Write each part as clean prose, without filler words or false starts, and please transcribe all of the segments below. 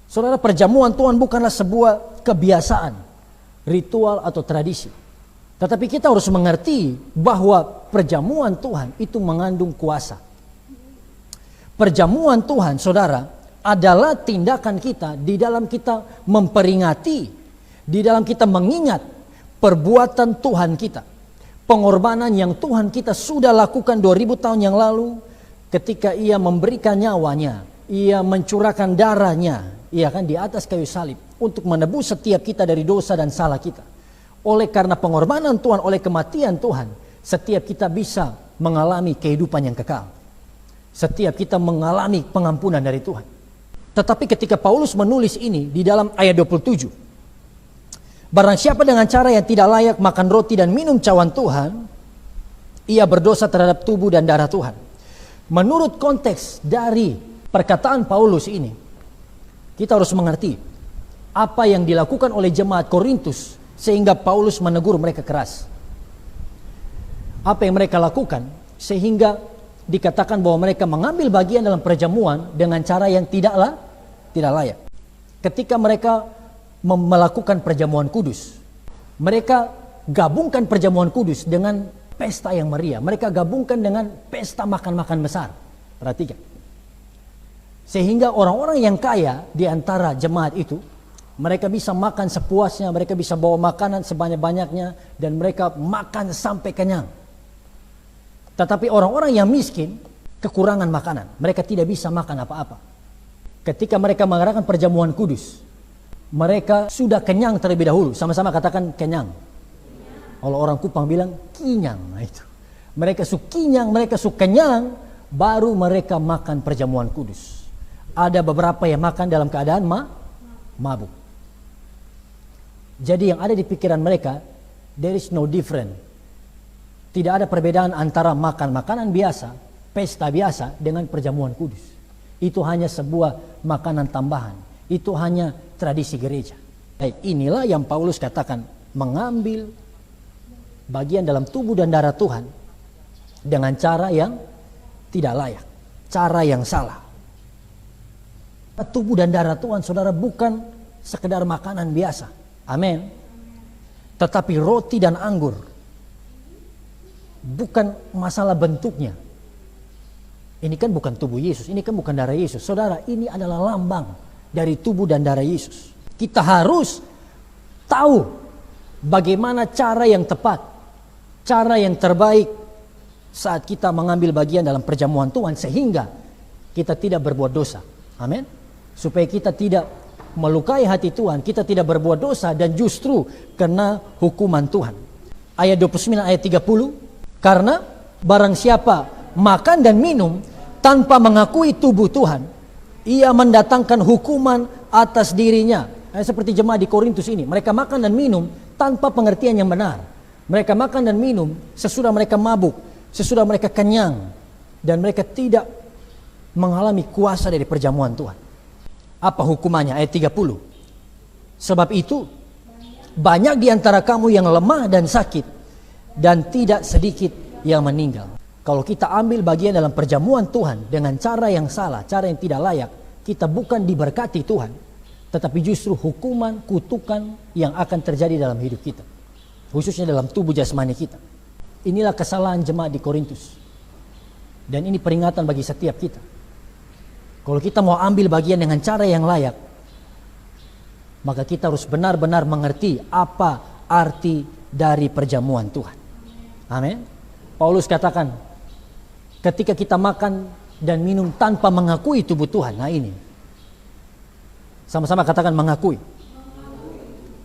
Saudara, perjamuan Tuhan bukanlah sebuah kebiasaan, ritual atau tradisi. Tetapi kita harus mengerti bahwa perjamuan Tuhan itu mengandung kuasa. Perjamuan Tuhan, saudara, adalah tindakan kita di dalam kita memperingati, di dalam kita mengingat perbuatan Tuhan kita. Pengorbanan yang Tuhan kita sudah lakukan 2000 tahun yang lalu ketika Ia memberikan nyawanya, Ia mencurahkan darahnya, Ia kan di atas kayu salib untuk menebus setiap kita dari dosa dan salah kita. Oleh karena pengorbanan Tuhan, oleh kematian Tuhan, setiap kita bisa mengalami kehidupan yang kekal. Setiap kita mengalami pengampunan dari Tuhan. Tetapi ketika Paulus menulis ini di dalam ayat 27, barang siapa dengan cara yang tidak layak makan roti dan minum cawan Tuhan, ia berdosa terhadap tubuh dan darah Tuhan. Menurut konteks dari perkataan Paulus ini, kita harus mengerti apa yang dilakukan oleh jemaat Korintus sehingga Paulus menegur mereka keras. Apa yang mereka lakukan sehingga dikatakan bahwa mereka mengambil bagian dalam perjamuan dengan cara yang tidak layak. Ketika mereka melakukan perjamuan kudus, mereka gabungkan perjamuan kudus dengan pesta yang meriah. Mereka gabungkan dengan pesta makan-makan besar. Perhatikan. Sehingga orang-orang yang kaya di antara jemaat itu, mereka bisa makan sepuasnya, mereka bisa bawa makanan sebanyak-banyaknya, dan mereka makan sampai kenyang. Tetapi orang-orang yang miskin, kekurangan makanan. Mereka tidak bisa makan apa-apa. Ketika mereka mengadakan perjamuan kudus, mereka sudah kenyang terlebih dahulu. Sama-sama katakan kenyang. Kalau orang Kupang bilang kinyang. Nah itu. Mereka su kinyang, mereka su kenyang, baru mereka makan perjamuan kudus. Ada beberapa yang makan dalam keadaan mabuk. Jadi yang ada di pikiran mereka, there is no different. Tidak ada perbedaan antara makan makanan biasa, pesta biasa dengan perjamuan kudus. Itu hanya sebuah makanan tambahan. Itu hanya tradisi gereja. Baik, inilah yang Paulus katakan, mengambil bagian dalam tubuh dan darah Tuhan dengan cara yang tidak layak, cara yang salah. Tubuh dan darah Tuhan, saudara, bukan sekedar makanan biasa. Amin. Tetapi roti dan anggur bukan masalah bentuknya. Ini kan bukan tubuh Yesus, ini kan bukan darah Yesus. Saudara, ini adalah lambang dari tubuh dan darah Yesus. Kita harus tahu bagaimana cara yang tepat, cara yang terbaik saat kita mengambil bagian dalam perjamuan Tuhan sehingga kita tidak berbuat dosa. Amin. Supaya kita tidak melukai hati Tuhan, kita tidak berbuat dosa dan justru kena hukuman Tuhan. Ayat 29 ayat 30, karena barang siapa makan dan minum tanpa mengakui tubuh Tuhan, ia mendatangkan hukuman atas dirinya. Seperti jemaat di Korintus ini, mereka makan dan minum tanpa pengertian yang benar. Mereka makan dan minum sesudah mereka mabuk, sesudah mereka kenyang, dan mereka tidak mengalami kuasa dari perjamuan Tuhan. Apa hukumannya? Ayat 30. Sebab itu banyak di antara kamu yang lemah dan sakit, dan tidak sedikit yang meninggal. Kalau kita ambil bagian dalam perjamuan Tuhan dengan cara yang salah, cara yang tidak layak, kita bukan diberkati Tuhan, tetapi justru hukuman, kutukan yang akan terjadi dalam hidup kita, khususnya dalam tubuh jasmani kita. Inilah kesalahan jemaat di Korintus, dan ini peringatan bagi setiap kita. Kalau kita mau ambil bagian dengan cara yang layak, maka kita harus benar-benar mengerti apa arti dari perjamuan Tuhan. Amin. Paulus katakan, ketika kita makan dan minum tanpa mengakui tubuh Tuhan. Nah ini, sama-sama katakan mengakui.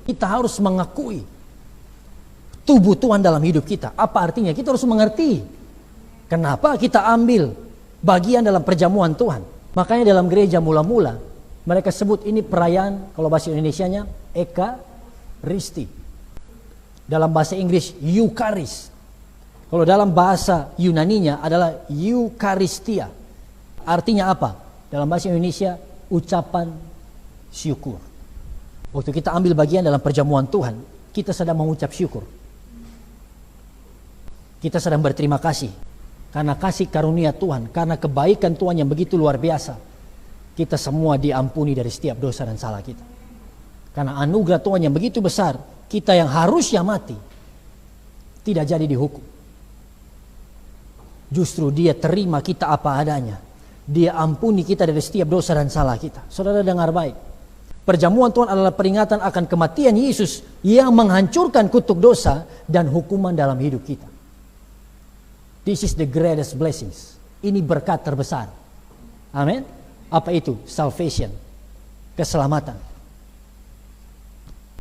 Kita harus mengakui tubuh Tuhan dalam hidup kita. Apa artinya? Kita harus mengerti kenapa kita ambil bagian dalam perjamuan Tuhan. Makanya dalam gereja mula-mula mereka sebut ini perayaan, kalau bahasa Indonesianya Ekaristi. Dalam bahasa Inggris Eucharis. Kalau dalam bahasa Yunaninya adalah Eucharistia. Artinya apa? Dalam bahasa Indonesia ucapan syukur. Waktu kita ambil bagian dalam perjamuan Tuhan, kita sedang mengucap syukur. Kita sedang berterima kasih karena kasih karunia Tuhan, karena kebaikan Tuhan yang begitu luar biasa. kita semua diampuni dari setiap dosa dan salah kita. Karena anugerah Tuhan yang begitu besar, kita yang harusnya mati tidak jadi dihukum. Justru Dia terima kita apa adanya. Dia ampuni kita dari setiap dosa dan salah kita. Saudara dengar baik. Perjamuan Tuhan adalah peringatan akan kematian Yesus yang menghancurkan kutuk dosa dan hukuman dalam hidup kita. This is the greatest blessings. Ini berkat terbesar. Amin. Apa itu? Salvation. Keselamatan.